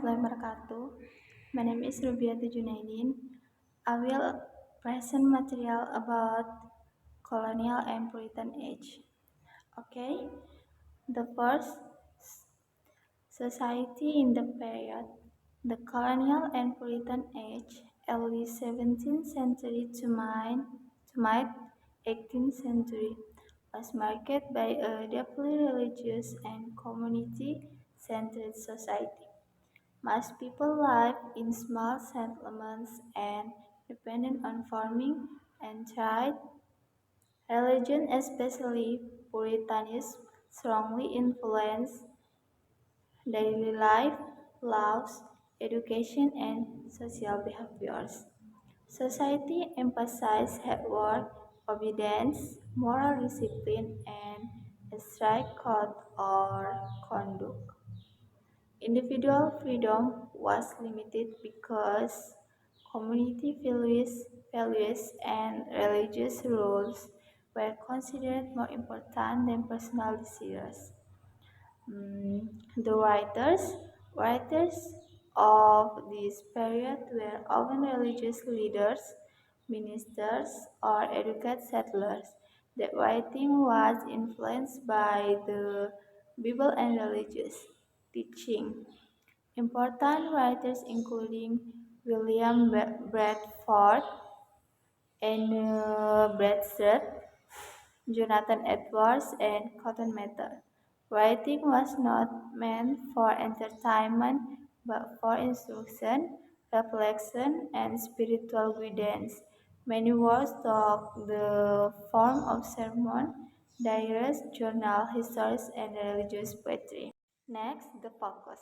warahmatullahi wabarakatuh. My name is Rubiati Junaidin. I will present material about colonial and Puritan age. Okay, the first society in the period, the colonial and Puritan age, early 17th century to mid 18th century, was marked by a deeply religious and community-centered society. Most people lived in small settlements and depended on farming and trade. Religion, especially Puritanism, strongly influenced daily life, laws, education, and social behaviors. Society emphasized hard work, obedience, moral discipline, and a strict code or conduct. Individual freedom was limited because community values and religious rules were considered more important than personal desires. The writers of this period were often religious leaders, ministers, or educated settlers. The writing was influenced by the Bible and religious teaching. Important writers including William Bradford and Bradstreet, Jonathan Edwards, and Cotton Mather. Writing was not meant for entertainment but for instruction, reflection, and spiritual guidance. Many works took the form of sermon, diaries, journal, histories, and religious poetry. Next, the focus.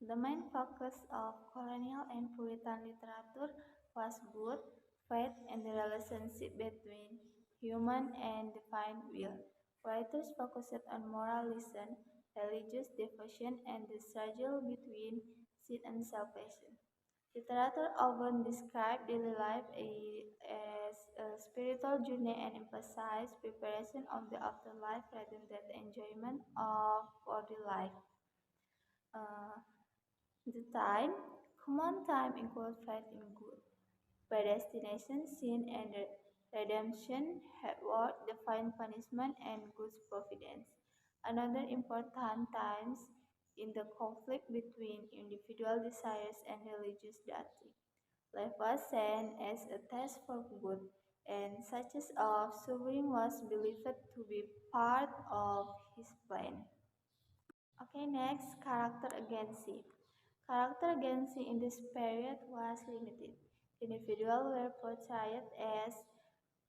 The main focus of colonial and Puritan literature was good, faith, and the relationship between human and divine will. Writers focused on moral lesson, religious devotion, and the struggle between sin and salvation. Literature often described daily life as a spiritual journey and emphasized preparation of the afterlife rather than the enjoyment of body life. Uh, the time, common time includes faith in good, predestination, sin, and redemption, reward, divine punishment, and God's providence. Another important times in the conflict between individual desires and religious duty. Life was seen as a test for good, and such as of suffering was believed to be part of his plan. Okay, next, character agency. Character agency in this period was limited. Individuals were portrayed as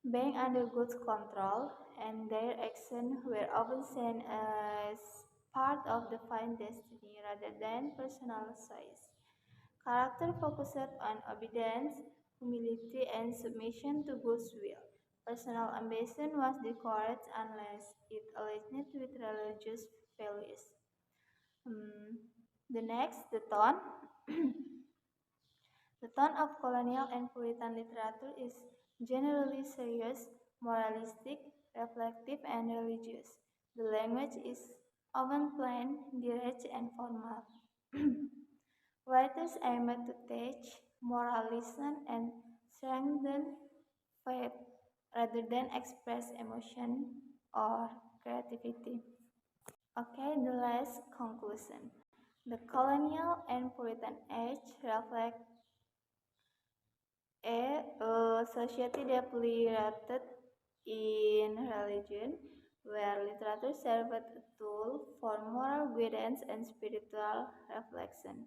being under good control, and their actions were often seen as part of divine destiny rather than personal choice. Character focused on obedience, humility, and submission to God's will. Personal ambition was discouraged unless it aligned with religious values. Hmm, the next, the tone. The tone of colonial and Puritan literature is generally serious, moralistic, reflective, and religious. The language is often plain, direct, and formal. Writers aim to teach moral lesson and strengthen faith rather than express emotion or creativity. Okay, the last conclusion. The colonial and Puritan age reflect a society deeply rooted in religion, where literature served a tool for moral guidance and spiritual reflection.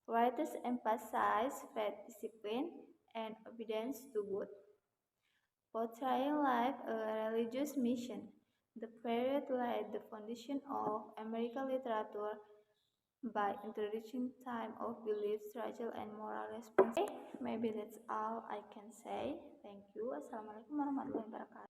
Writers emphasize faith, discipline, and obedience to God, portraying life a religious mission. The period laid the foundation of American literature by introducing time of belief, struggle, and moral responsibility. Maybe that's all I can say. Thank you. Assalamualaikum warahmatullahi wabarakatuh.